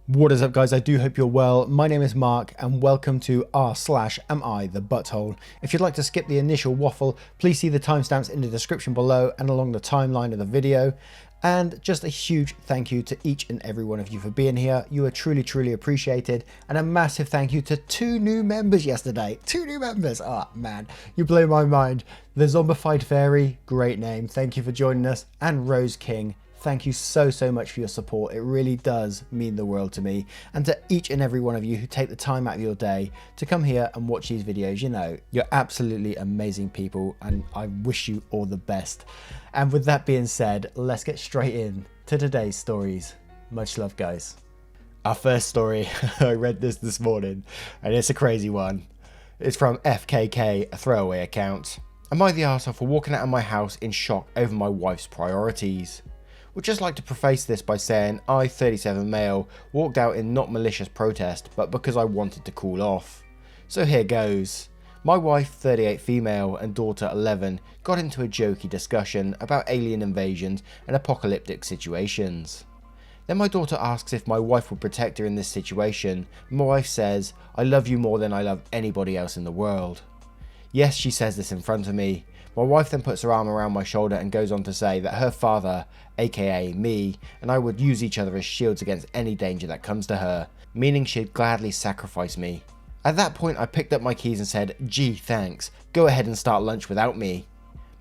What is up, guys? I do hope you're well. My name is Mark and welcome to r/am I the butthole. If you'd like to skip the initial waffle, please see the timestamps in the description below and along the timeline of the video. And just a huge thank you to each and every one of you for being here. You are truly appreciated. And a massive thank you to 2 new members yesterday. 2 new members. Oh man, you blow my mind. The Zombified Fairy, great name. Thank you for joining us. And Rose King. Thank you so much for your support. It really does mean the world to me. And to each and every one of you who take the time out of your day to come here and watch these videos, you know, you're absolutely amazing people and I wish you all the best. And with that being said, let's get straight in to today's stories. Much love, guys. Our first story, I read this morning and it's a crazy one. It's from FKK, a throwaway account. Am I the arsehole for walking out of my house in shock over my wife's priorities? Would just like to preface this by saying I, 37 male, walked out in not malicious protest, but because I wanted to cool off. So here goes. My wife, 38 female, and daughter, 11, got into a jokey discussion about alien invasions and apocalyptic situations. Then my daughter asks if my wife would protect her in this situation, and my wife says, I love you more than I love anybody else in the world. Yes, she says this in front of me. My wife then puts her arm around my shoulder and goes on to say that her father, aka me, and I would use each other as shields against any danger that comes to her, meaning she'd gladly sacrifice me. At that point I picked up my keys and said, gee thanks, go ahead and start lunch without me.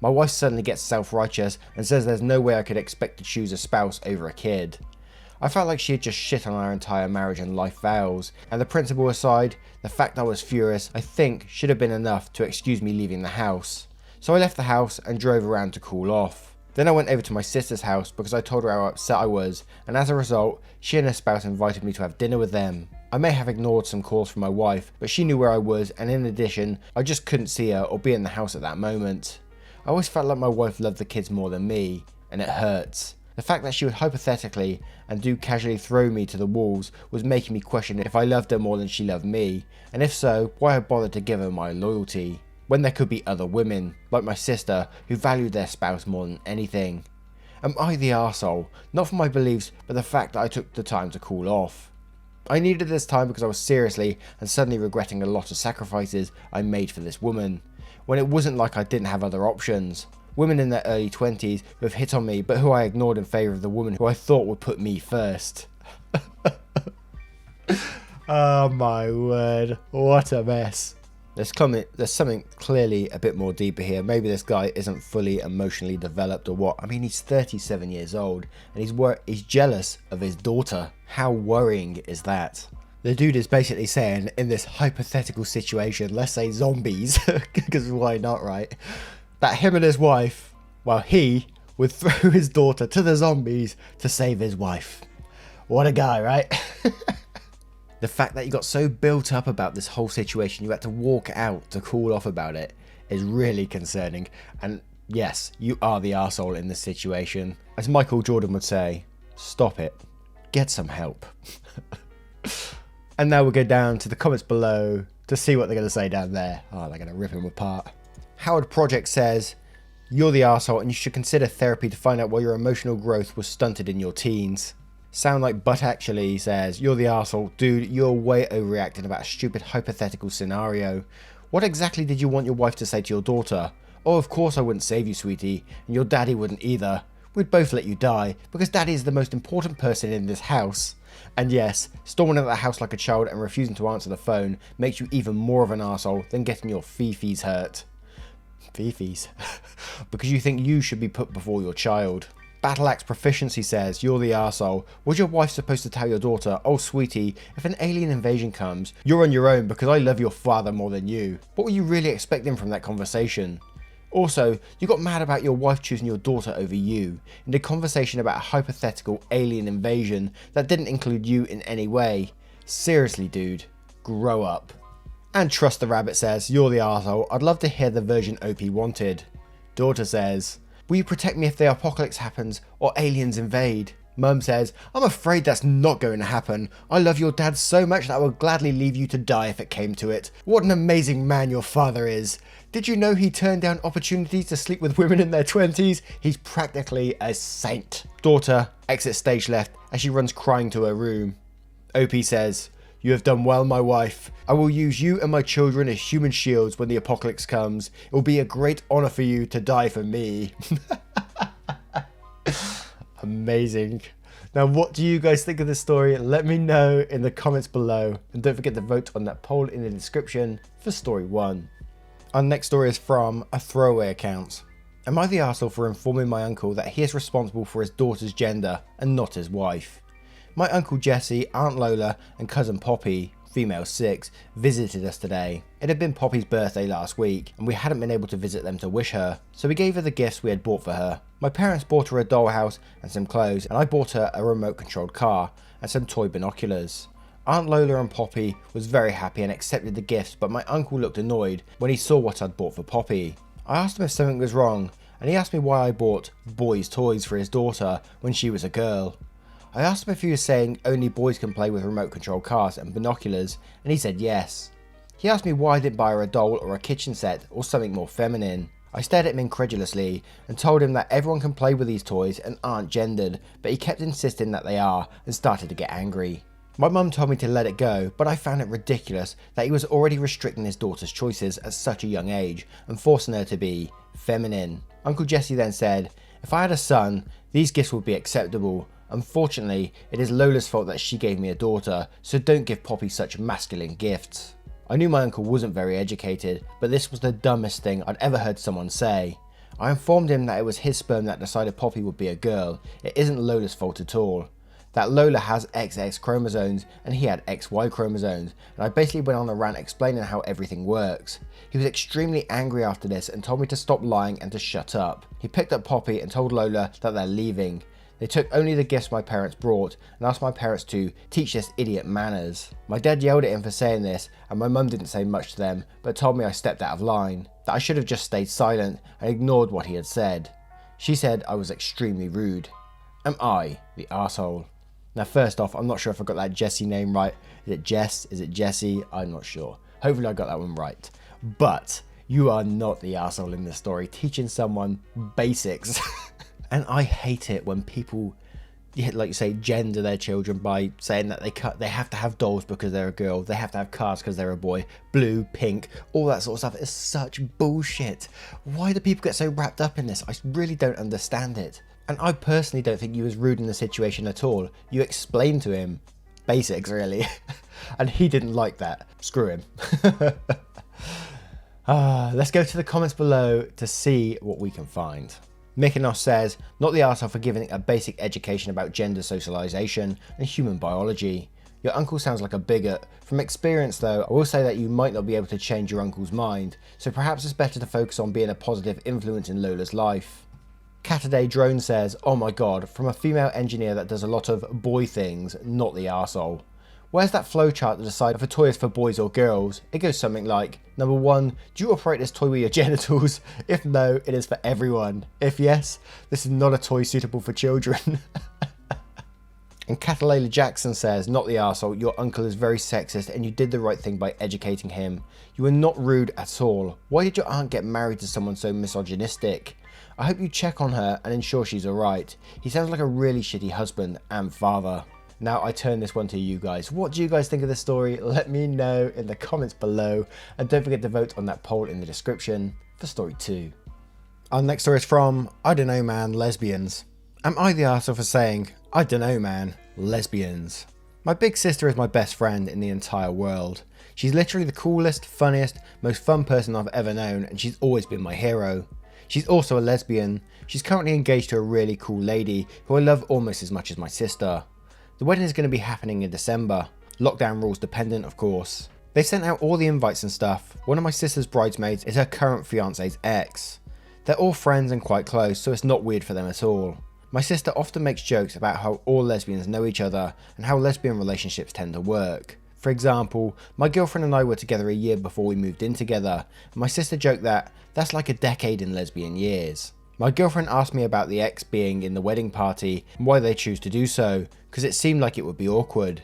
My wife suddenly gets self-righteous and says there's no way I could expect to choose a spouse over a kid. I felt like she had just shit on our entire marriage and life vows, and the principle aside, the fact I was furious I think should have been enough to excuse me leaving the house. So I left the house and drove around to cool off. Then I went over to my sister's house because I told her how upset I was, and as a result, she and her spouse invited me to have dinner with them. I may have ignored some calls from my wife, but she knew where I was, and in addition, I just couldn't see her or be in the house at that moment. I always felt like my wife loved the kids more than me, and it hurts. The fact that she would hypothetically and do casually throw me to the wolves was making me question if I loved her more than she loved me, and if so, why I bothered to give her my loyalty, when there could be other women, like my sister, who valued their spouse more than anything. Am I the arsehole? Not for my beliefs, but the fact that I took the time to cool off. I needed this time because I was seriously and suddenly regretting a lot of sacrifices I made for this woman, when it wasn't like I didn't have other options. Women in their early 20s who have hit on me, but who I ignored in favour of the woman who I thought would put me first. Oh my word, what a mess. There's something clearly a bit more deeper here. Maybe this guy isn't fully emotionally developed or what. I mean, he's 37 years old and he's jealous of his daughter. How worrying is that? The dude is basically saying, in this hypothetical situation, let's say zombies, because why not, right? That him and his wife, well, he would throw his daughter to the zombies to save his wife. What a guy, right? The fact that you got so built up about this whole situation, you had to walk out to cool off about it, is really concerning. And yes, you are the arsehole in this situation. As Michael Jordan would say, stop it. Get some help. And now we'll go down to the comments below to see what they're going to say down there. Oh, they're going to rip him apart. Howard Project says, you're the arsehole and you should consider therapy to find out why your emotional growth was stunted in your teens. Sound like But Actually says, you're the arsehole. Dude, you're way overreacting about a stupid hypothetical scenario. What exactly did you want your wife to say to your daughter? Oh, of course I wouldn't save you, sweetie, and your daddy wouldn't either. We'd both let you die, because daddy is the most important person in this house. And yes, storming out of the house like a child and refusing to answer the phone makes you even more of an arsehole than getting your fifis hurt. Fifis? Because you think you should be put before your child. Battle Axe Proficiency says, you're the arsehole. Was your wife supposed to tell your daughter, oh sweetie, if an alien invasion comes, you're on your own because I love your father more than you? What were you really expecting from that conversation? Also, you got mad about your wife choosing your daughter over you, in a conversation about a hypothetical alien invasion that didn't include you in any way. Seriously, dude, grow up. And Trust the Rabbit says, you're the arsehole. I'd love to hear the version OP wanted. Daughter says, will you protect me if the apocalypse happens or aliens invade? Mum says, I'm afraid that's not going to happen. I love your dad so much that I would gladly leave you to die if it came to it. What an amazing man your father is. Did you know he turned down opportunities to sleep with women in their 20s? He's practically a saint. Daughter exits stage left as she runs crying to her room. OP says, "You have done well, my wife. I will use you and my children as human shields when the apocalypse comes. It will be a great honor for you to die for me." Amazing. Now, what do you guys think of this story? Let me know in the comments below. And don't forget to vote on that poll in the description for story 1. Our next story is from a throwaway account. Am I the arsehole for informing my uncle that he is responsible for his daughter's gender and not his wife? My uncle Jesse, Aunt Lola and cousin Poppy, female 6, visited us today. It had been Poppy's birthday last week and we hadn't been able to visit them to wish her, so we gave her the gifts we had bought for her. My parents bought her a dollhouse and some clothes, and I bought her a remote controlled car and some toy binoculars. Aunt Lola and Poppy was very happy and accepted the gifts, but my uncle looked annoyed when he saw what I'd bought for Poppy. I asked him if something was wrong, and he asked me why I bought boys' toys for his daughter when she was a girl. I asked him if he was saying only boys can play with remote control cars and binoculars, and he said yes. He asked me why I didn't buy her a doll or a kitchen set or something more feminine. I stared at him incredulously and told him that everyone can play with these toys and aren't gendered, but he kept insisting that they are and started to get angry. My mum told me to let it go, but I found it ridiculous that he was already restricting his daughter's choices at such a young age and forcing her to be feminine. Uncle Jesse then said, "If I had a son, these gifts would be acceptable. Unfortunately, it is Lola's fault that she gave me a daughter, so don't give Poppy such masculine gifts." I knew my uncle wasn't very educated, but this was the dumbest thing I'd ever heard someone say. I informed him that it was his sperm that decided Poppy would be a girl. It isn't Lola's fault at all. That Lola has XX chromosomes and he had XY chromosomes, and I basically went on a rant explaining how everything works. He was extremely angry after this and told me to stop lying and to shut up. He picked up Poppy and told Lola that they're leaving. They took only the gifts my parents brought and asked my parents to teach this idiot manners. My dad yelled at him for saying this, and my mum didn't say much to them, but told me I stepped out of line, that I should have just stayed silent and ignored what he had said. She said I was extremely rude. Am I the arsehole? Now, first off, I'm not sure if I got that Jesse name right. Is it Jess? Is it Jesse? I'm not sure. Hopefully I got that one right. But you are not the arsehole in this story, teaching someone basics. And I hate it when people, like you say, gender their children by saying that they have to have dolls because they're a girl, they have to have cars because they're a boy, blue, pink, all that sort of stuff. It's such bullshit. Why do people get so wrapped up in this? I really don't understand it. And I personally don't think you was rude in the situation at all. You explained to him basics, really. And he didn't like that. Screw him. Let's go to the comments below to see what we can find. Mykonos says, not the arsehole for giving a basic education about gender socialization and human biology. Your uncle sounds like a bigot. From experience though, I will say that you might not be able to change your uncle's mind, so perhaps it's better to focus on being a positive influence in Lola's life. Cataday Drone says, oh my god, from a female engineer that does a lot of boy things, not the arsehole. Where's that flowchart to decide if a toy is for boys or girls? It goes something like, number 1, do you operate this toy with your genitals? If no, it is for everyone. If yes, this is not a toy suitable for children. And Catalina Jackson says, not the arsehole, your uncle is very sexist and you did the right thing by educating him. You were not rude at all. Why did your aunt get married to someone so misogynistic? I hope you check on her and ensure she's alright. He sounds like a really shitty husband and father. Now I turn this one to you guys. What do you guys think of this story? Let me know in the comments below, and don't forget to vote on that poll in the description for story 2. Our next story is from I don't know man, lesbians. Am I the arsehole for saying I don't know man, lesbians? My big sister is my best friend in the entire world. She's literally the coolest, funniest, most fun person I've ever known, and she's always been my hero. She's also a lesbian. She's currently engaged to a really cool lady who I love almost as much as my sister. The wedding is going to be happening in December, lockdown rules dependent of course. They sent out all the invites and stuff. One of my sister's bridesmaids is her current fiance's ex. They're all friends and quite close, so it's not weird for them at all. My sister often makes jokes about how all lesbians know each other and how lesbian relationships tend to work. For example, my girlfriend and I were together a year before we moved in together, and my sister joked that that's like a decade in lesbian years. My girlfriend asked me about the ex being in the wedding party and why they choose to do so, because it seemed like it would be awkward.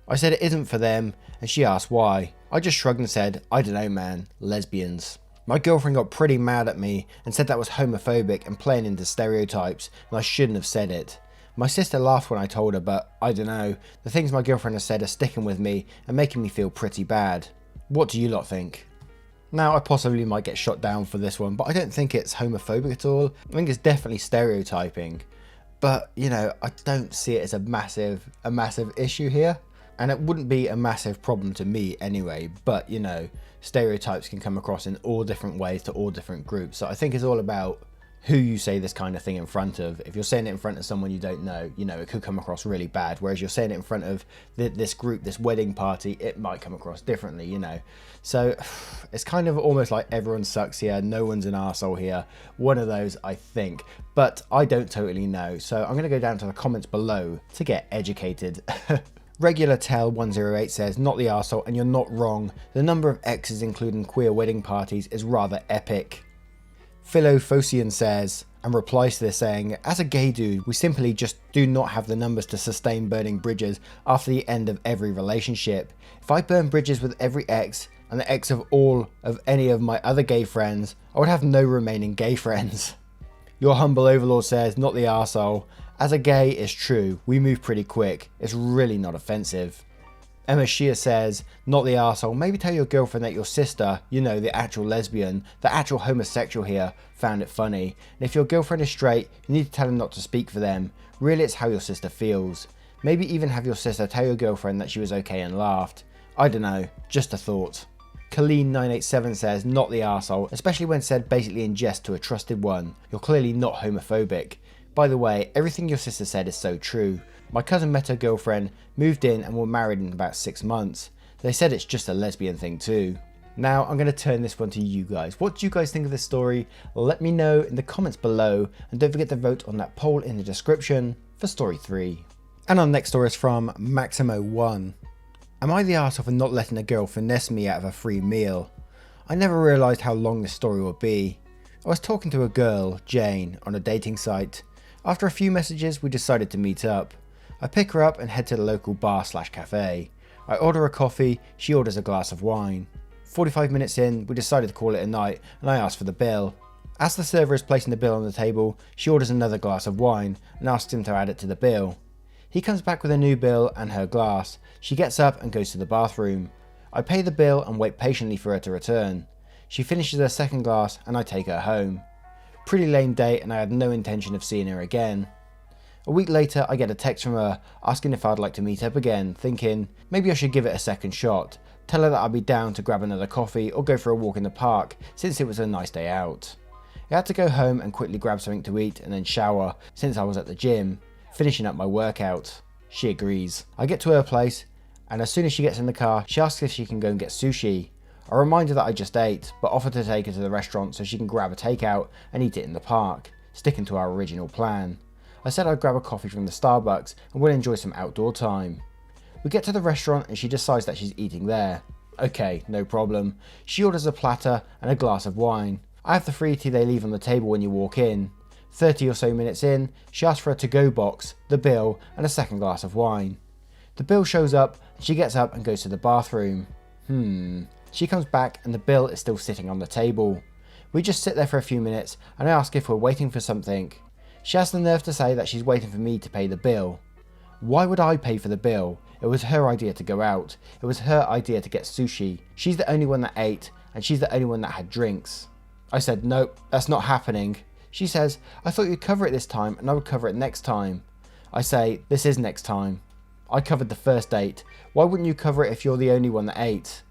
I said it isn't for them, and she asked why. I just shrugged and said, I don't know man, lesbians. My girlfriend got pretty mad at me and said that was homophobic and playing into stereotypes, and I shouldn't have said it. My sister laughed when I told her, but I don't know, the things my girlfriend has said are sticking with me and making me feel pretty bad. What do you lot think? Now, I possibly might get shot down for this one, but I don't think it's homophobic at all. I think it's definitely stereotyping. But, you know, I don't see it as a massive issue here. And it wouldn't be a massive problem to me anyway, but, you know, stereotypes can come across in all different ways to all different groups. So I think it's all about who you say this kind of thing in front of. If you're saying it in front of someone you don't know, you know, it could come across really bad. Whereas you're saying it in front of this group, this wedding party, it might come across differently, you know. So it's kind of almost like everyone sucks here, no one's an arsehole here. One of those, I think. But I don't totally know. So I'm going to go down to the comments below to get educated. Regular Tell 108 says, not the arsehole, and you're not wrong. The number of exes including queer wedding parties is rather epic. Philophosian says, and replies to this saying, as a gay dude, we simply just do not have the numbers to sustain burning bridges after the end of every relationship. If I burn bridges with every ex and the ex of all of any of my other gay friends, I would have no remaining gay friends. Your humble overlord says, not the arsehole. As a gay, it's true, we move pretty quick. It's really not offensive. Emma Shear says, not the arsehole, maybe tell your girlfriend that your sister, you know, the actual lesbian, the actual homosexual here, found it funny. And if your girlfriend is straight, you need to tell him not to speak for them. Really, it's how your sister feels. Maybe even have your sister tell your girlfriend that she was okay and laughed. I don't know, just a thought. Colleen987 says, not the arsehole, especially when said basically in jest to a trusted one. You're clearly not homophobic. By the way, everything your sister said is so true. My cousin met her girlfriend, moved in and were married in about 6 months. They said it's just a lesbian thing too. Now I'm going to turn this one to you guys. What do you guys think of this story? Let me know in the comments below, and don't forget to vote on that poll in the description for story 3. And our next story is from Maximo1. Am I the arsehole for not letting a girl finesse me out of a free meal? I never realised how long this story would be. I was talking to a girl, Jane, on a dating site. After a few messages we decided to meet up. I pick her up and head to the local bar/cafe. I order a coffee, she orders a glass of wine. 45 minutes in, we decided to call it a night and I asked for the bill. As the server is placing the bill on the table, she orders another glass of wine and asks him to add it to the bill. He comes back with a new bill and her glass. She gets up and goes to the bathroom. I pay the bill and wait patiently for her to return. She finishes her second glass and I take her home. Pretty lame day and I had no intention of seeing her again. A week later I get a text from her asking if I'd like to meet up again, thinking maybe I should give it a second shot, tell her that I'd be down to grab another coffee or go for a walk in the park since it was a nice day out. I had to go home and quickly grab something to eat and then shower since I was at the gym, finishing up my workout. She agrees. I get to her place and as soon as she gets in the car she asks if she can go and get sushi. I remind her that I just ate, but offer to take her to the restaurant so she can grab a takeout and eat it in the park, sticking to our original plan. I said I'd grab a coffee from the Starbucks and we'll enjoy some outdoor time. We get to the restaurant and she decides that she's eating there. Okay, no problem. She orders a platter and a glass of wine. I have the free tea they leave on the table when you walk in. 30 or so minutes in, she asks for a to-go box, the bill and a second glass of wine. The bill shows up and she gets up and goes to the bathroom. She comes back and the bill is still sitting on the table. We just sit there for a few minutes and I ask if we're waiting for something. She has the nerve to say that she's waiting for me to pay the bill. Why would I pay for the bill? It was her idea to go out. It was her idea to get sushi. She's the only one that ate and she's the only one that had drinks. I said, nope, that's not happening. She says, I thought you'd cover it this time and I would cover it next time. I say, this is next time. I covered the first date. Why wouldn't you cover it if you're the only one that ate?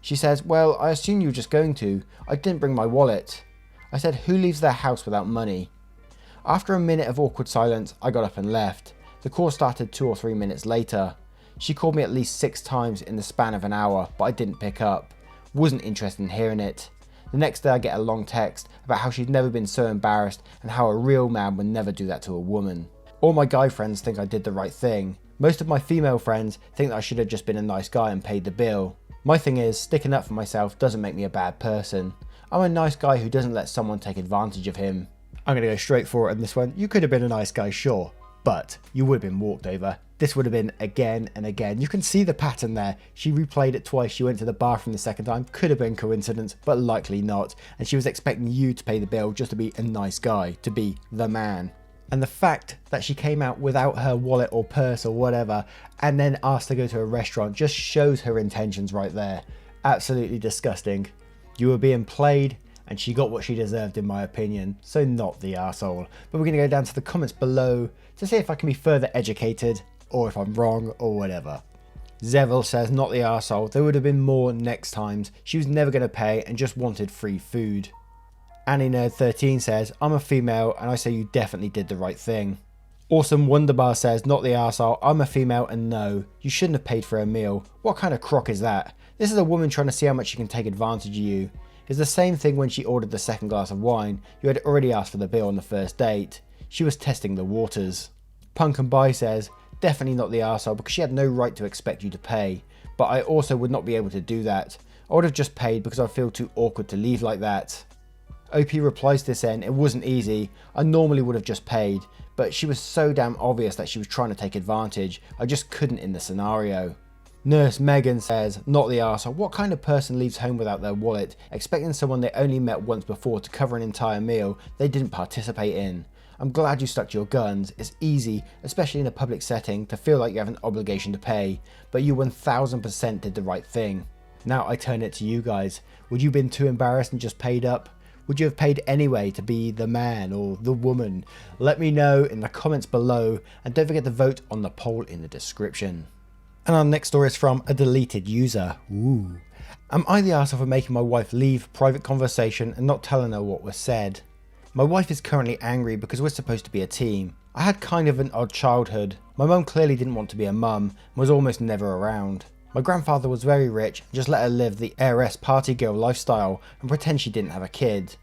She says, well, I assume you were just going to. I didn't bring my wallet. I said, who leaves their house without money? After a minute of awkward silence, I got up and left. The call started 2 or 3 minutes later. She called me at least 6 times in the span of an hour, but I didn't pick up. Wasn't interested in hearing it. The next day I get a long text about how she'd never been so embarrassed and how a real man would never do that to a woman. All my guy friends think I did the right thing. Most of my female friends think that I should have just been a nice guy and paid the bill. My thing is, sticking up for myself doesn't make me a bad person. I'm a nice guy who doesn't let someone take advantage of him. I'm going to go straight for it on this one. You could have been a nice guy, sure, but you would have been walked over. This would have been again and again. You can see the pattern there. She replayed it twice. She went to the bathroom the second time. Could have been coincidence, but likely not. And she was expecting you to pay the bill just to be a nice guy, to be the man. And the fact that she came out without her wallet or purse or whatever and then asked to go to a restaurant just shows her intentions right there. Absolutely disgusting. You were being played and she got what she deserved in my opinion, so not the arsehole. But we're going to go down to the comments below to see if I can be further educated or if I'm wrong or whatever. Zevil says not the arsehole, there would have been more next times, she was never going to pay and just wanted free food. Annie Nerd 13 says, I'm a female and I say you definitely did the right thing. Awesome Wonderbar says, not the arsehole, I'm a female and no, you shouldn't have paid for a meal. What kind of crock is that? This is a woman trying to see how much she can take advantage of you. It's the same thing when she ordered the second glass of wine. You had already asked for the bill on the first date. She was testing the waters. Punk and Bye says, definitely not the arsehole because she had no right to expect you to pay. But I also would not be able to do that. I would have just paid because I feel too awkward to leave like that. OP replies to this end, it wasn't easy, I normally would have just paid, but she was so damn obvious that she was trying to take advantage, I just couldn't in the scenario. Nurse Megan says, not the arsehole, what kind of person leaves home without their wallet, expecting someone they only met once before to cover an entire meal they didn't participate in? I'm glad you stuck to your guns, it's easy, especially in a public setting, to feel like you have an obligation to pay, but you 1000% did the right thing. Now I turn it to you guys, would you have been too embarrassed and just paid up? Would you have paid anyway to be the man or the woman? Let me know in the comments below and don't forget to vote on the poll in the description. And our next story is from a deleted user. Ooh. Am I the arsehole for making my wife leave private conversation and not telling her what was said? My wife is currently angry because we're supposed to be a team. I had kind of an odd childhood. My mum clearly didn't want to be a mum and was almost never around. My grandfather was very rich and just let her live the heiress party girl lifestyle and pretend she didn't have a kid.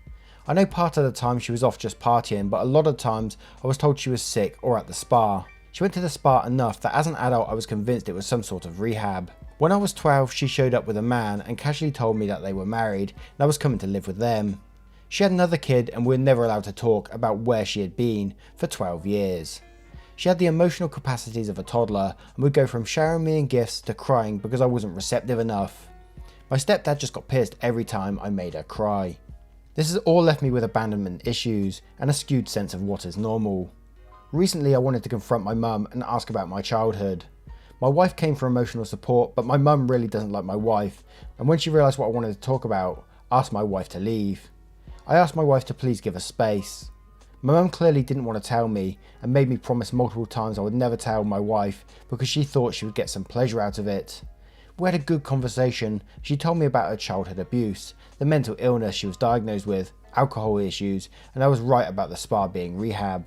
I know part of the time she was off just partying, but a lot of times I was told she was sick or at the spa. She went to the spa enough that as an adult I was convinced it was some sort of rehab. When I was 12 she showed up with a man and casually told me that they were married and I was coming to live with them. She had another kid and we were never allowed to talk about where she had been for 12 years. She had the emotional capacities of a toddler and would go from showering me in gifts to crying because I wasn't receptive enough. My stepdad just got pissed every time I made her cry. This has all left me with abandonment issues and a skewed sense of what is normal. Recently I wanted to confront my mum and ask about my childhood. My wife came for emotional support, but my mum really doesn't like my wife, and when she realised what I wanted to talk about, asked my wife to leave. I asked my wife to please give us space. My mum clearly didn't want to tell me and made me promise multiple times I would never tell my wife because she thought she would get some pleasure out of it. We had a good conversation. She told me about her childhood abuse, the mental illness she was diagnosed with, alcohol issues, and I was right about the spa being rehab.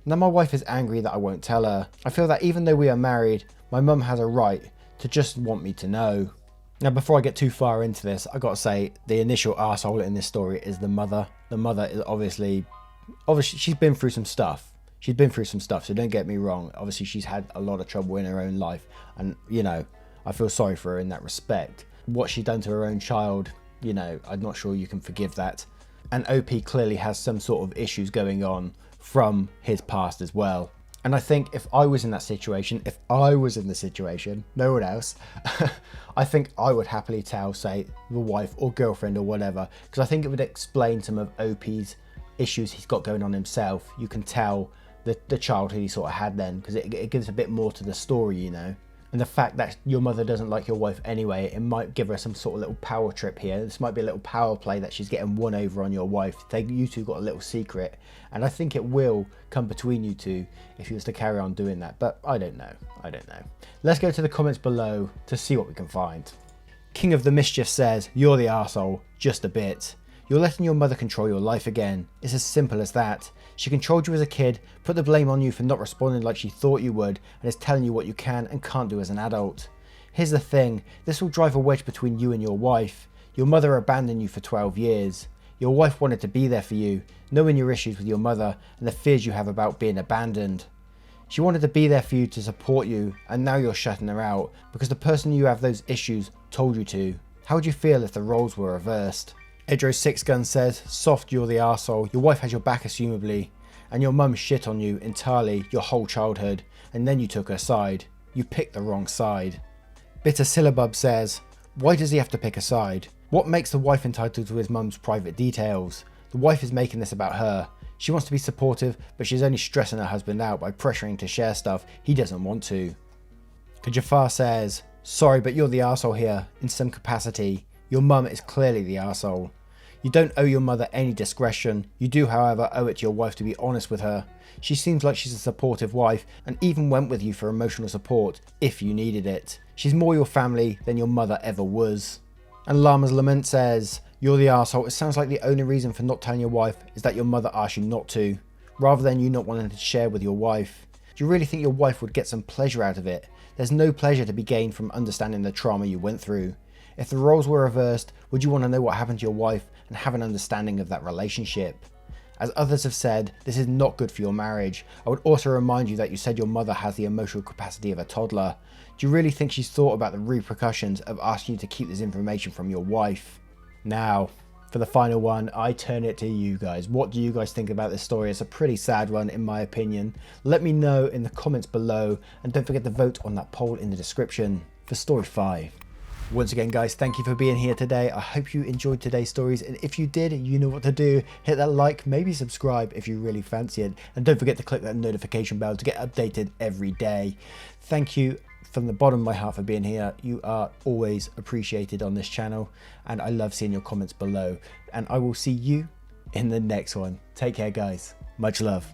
Now my wife is angry that I won't tell her. I feel that even though we are married, my mum has a right to just want me to know. Now before I get too far into this, I gotta say the initial arsehole in this story is the mother. The mother is obviously she's been through some stuff. So don't get me wrong. Obviously she's had a lot of trouble in her own life and you know, I feel sorry for her in that respect. What she's done to her own child, you know, I'm not sure you can forgive that. And OP clearly has some sort of issues going on from his past as well. And I think if I was in that situation, no one else, I think I would happily tell, say, the wife or girlfriend or whatever, because I think it would explain some of OP's issues he's got going on himself. You can tell the childhood he sort of had then, because it gives a bit more to the story, you know. And the fact that your mother doesn't like your wife anyway, it might give her some sort of little power trip here. This might be a little power play that she's getting one over on your wife. You two got a little secret. And I think it will come between you two if he was to carry on doing that. But I don't know. Let's go to the comments below to see what we can find. King of the Mischief says, you're the arsehole, just a bit. You're letting your mother control your life again. It's as simple as that. She controlled you as a kid, put the blame on you for not responding like she thought you would, and is telling you what you can and can't do as an adult. Here's the thing, this will drive a wedge between you and your wife. Your mother abandoned you for 12 years. Your wife wanted to be there for you, knowing your issues with your mother and the fears you have about being abandoned. She wanted to be there for you to support you, and now you're shutting her out because the person you have those issues told you to. How would you feel if the roles were reversed? Edro Six Gun says, soft, you're the arsehole, your wife has your back assumably, and your mum shit on you entirely your whole childhood, and then you took her side. You picked the wrong side. Bitter Syllabub says, why does he have to pick a side? What makes the wife entitled to his mum's private details? The wife is making this about her. She wants to be supportive, but she's only stressing her husband out by pressuring to share stuff he doesn't want to. Kajafar says, sorry, but you're the arsehole here, in some capacity. Your mum is clearly the arsehole. You don't owe your mother any discretion. You do, however, owe it to your wife to be honest with her. She seems like she's a supportive wife and even went with you for emotional support if you needed it. She's more your family than your mother ever was. And Lama's Lament says, you're the arsehole. It sounds like the only reason for not telling your wife is that your mother asked you not to, rather than you not wanting to share with your wife. Do you really think your wife would get some pleasure out of it? There's no pleasure to be gained from understanding the trauma you went through. If the roles were reversed, would you want to know what happened to your wife and have an understanding of that relationship? As others have said, this is not good for your marriage. I would also remind you that you said your mother has the emotional capacity of a toddler. Do you really think she's thought about the repercussions of asking you to keep this information from your wife? Now, for the final one, I turn it to you guys. What do you guys think about this story? It's a pretty sad one in my opinion. Let me know in the comments below, and don't forget to vote on that poll in the description for story 5. Once again guys, thank you for being here today. I hope you enjoyed today's stories, and if you did, you know what to do. Hit that like, maybe subscribe if you really fancy it, and don't forget to click that notification bell to get updated every day. Thank you from the bottom of my heart for being here. You are always appreciated on this channel, and I love seeing your comments below, and I will see you in the next one. Take care guys, much love.